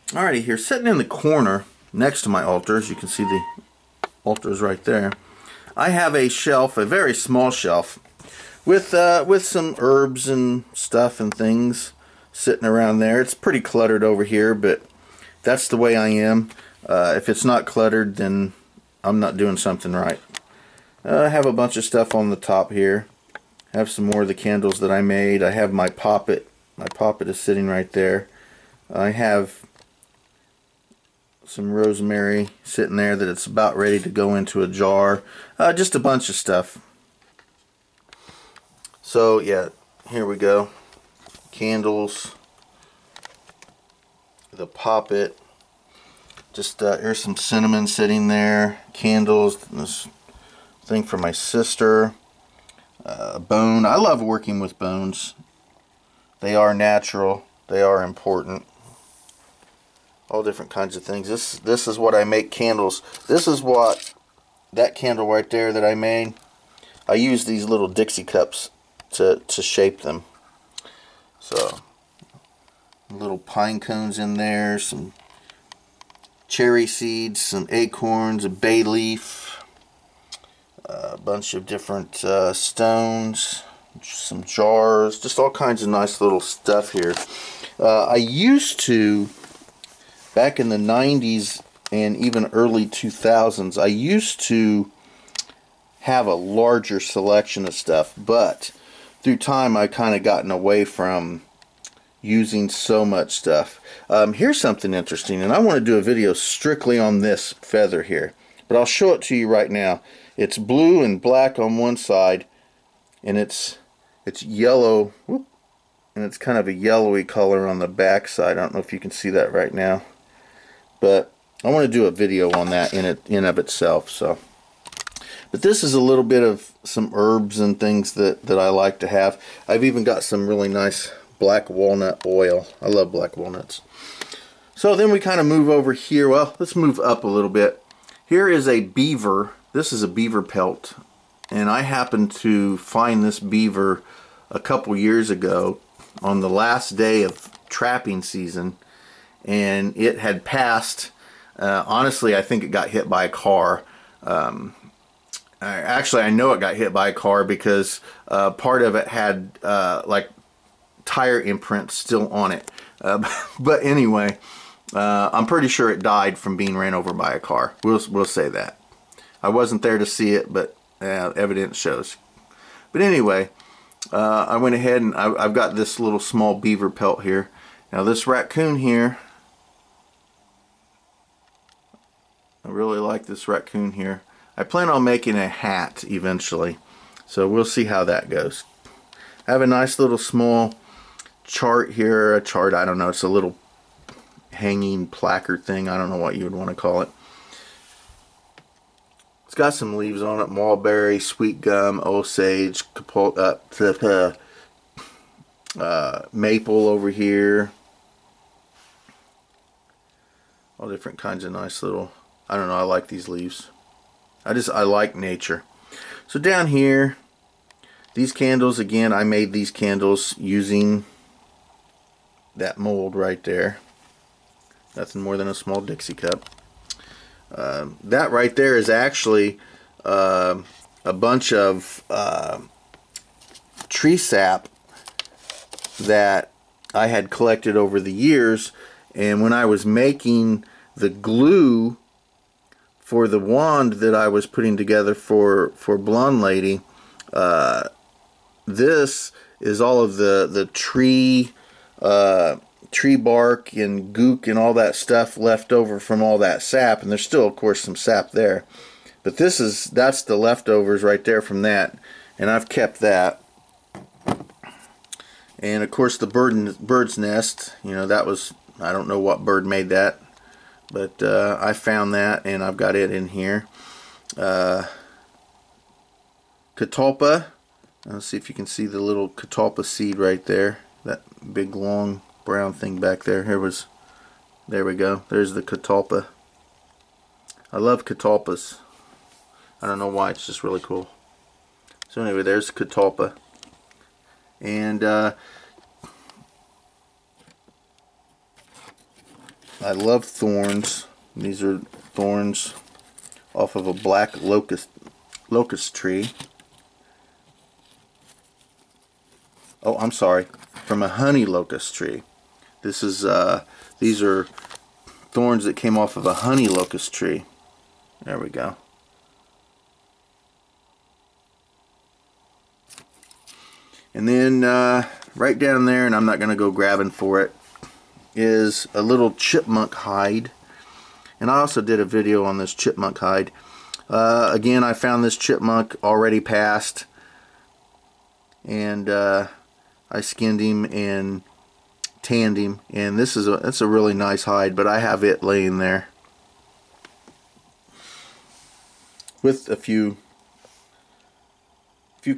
Alrighty, here sitting in the corner next to my altar, as you can see the altar is right there, I have a shelf, a very small shelf, with some herbs and stuff and things sitting around there. It's pretty cluttered over here, but that's the way I am. If it's not cluttered, then I'm not doing something right. I have a bunch of stuff on the top here. I have some more of the candles that I made. I have my poppet. My poppet is sitting right there. I have some rosemary sitting there that it's about ready to go into a jar. Just a bunch of stuff. So yeah, here we go. Candles, the poppet. Just here's some cinnamon sitting there. Candles. This thing for my sister. Bone. I love working with bones. They are natural. They are important. All different kinds of things. This is what I make candles. This is what that candle right there that I made. I use these little Dixie cups to shape them. So little pine cones in there, some cherry seeds, some acorns, a bay leaf, a bunch of different stones, some jars, just all kinds of nice little stuff here. I used to, back in the 90s and even early 2000s, I used to have a larger selection of stuff, but through time I kind of gotten away from using so much stuff. Here's something interesting, and I want to do a video strictly on this feather here, but I'll show it to you right now. It's blue and black on one side, and it's yellow, whoop, and it's kind of a yellowy color on the back side. I don't know if you can see that right now, but I want to do a video on that in of itself. So, but this is a little bit of some herbs and things that I like to have. I've even got some really nice black walnut oil. I love black walnuts. So then we kind of move over here. Well, let's move up a little bit. Here is a beaver. This is a beaver pelt, and I happened to find this beaver a couple years ago on the last day of trapping season, and it had passed. Honestly, I think it got hit by a car. Actually, I know it got hit by a car because part of it had like tire imprints still on it. But anyway, I'm pretty sure it died from being ran over by a car. We'll say that. I wasn't there to see it, but evidence shows. But anyway, I went ahead and I've got this little small beaver pelt here. Now this raccoon here, I really like this raccoon here. I plan on making a hat eventually, so we'll see how that goes. I have a nice little small chart here. A chart, I don't know, it's a little hanging placard thing. I don't know what you would want to call it. It's got some leaves on it: mulberry, sweet gum, osage, maple over here. All different kinds of nice little, I don't know, I like these leaves. I like nature. So down here, these candles, again, I made these candles using that mold right there. Nothing more than a small Dixie cup. That right there is actually a bunch of tree sap that I had collected over the years, and when I was making the glue for the wand that I was putting together for Blonde Lady, this is all of the tree bark and gook and all that stuff left over from all that sap, and there's still of course some sap there, but that's the leftovers right there from that, and I've kept that. And of course the bird's nest, you know, that was, I don't know what bird made that, but I found that and I've got it in here. Catalpa. Let's see if you can see the little catalpa seed right there. That big long brown thing back there. There we go. There's the catalpa. I love catalpas. I don't know why, it's just really cool. So anyway, there's catalpa. And I love thorns. These are thorns off of a black locust tree. Oh, I'm sorry, from a honey locust tree. This is these are thorns that came off of a honey locust tree. There we go. And then right down there, and I'm not going to go grabbing for it, is a little chipmunk hide. And I also did a video on this chipmunk hide. Again, I found this chipmunk already passed, and I skinned him and tanned him, and that's a really nice hide, but I have it laying there with a few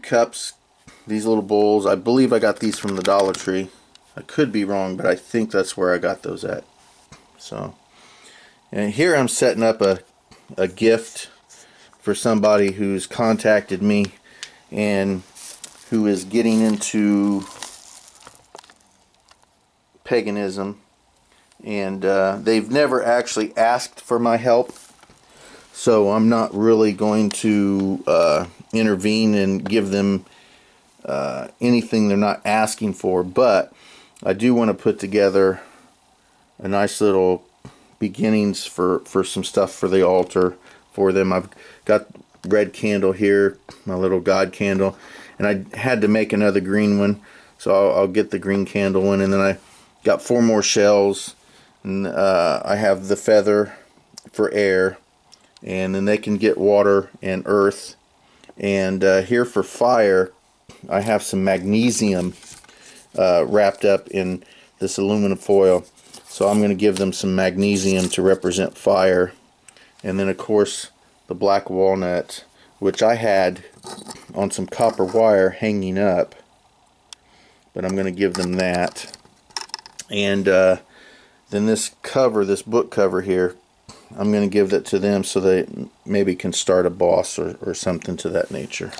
cups. These little bowls, I believe I got these from the Dollar Tree. I could be wrong, but I think that's where I got those at. So, and here I'm setting up a gift for somebody who's contacted me and who is getting into paganism, and they've never actually asked for my help, so I'm not really going to intervene and give them anything they're not asking for, but I do want to put together a nice little beginnings for some stuff for the altar for them. I've got red candle here, my little God candle, and I had to make another green one, so I'll get the green candle one. And then I got 4 more shells, and I have the feather for air, and then they can get water and earth. And here for fire, I have some magnesium wrapped up in this aluminum foil, so I'm going to give them some magnesium to represent fire. And then of course the black walnut, which I had on some copper wire hanging up, but I'm going to give them that. And then this cover, this book cover here, I'm going to give that to them so they maybe can start a boss or something to that nature.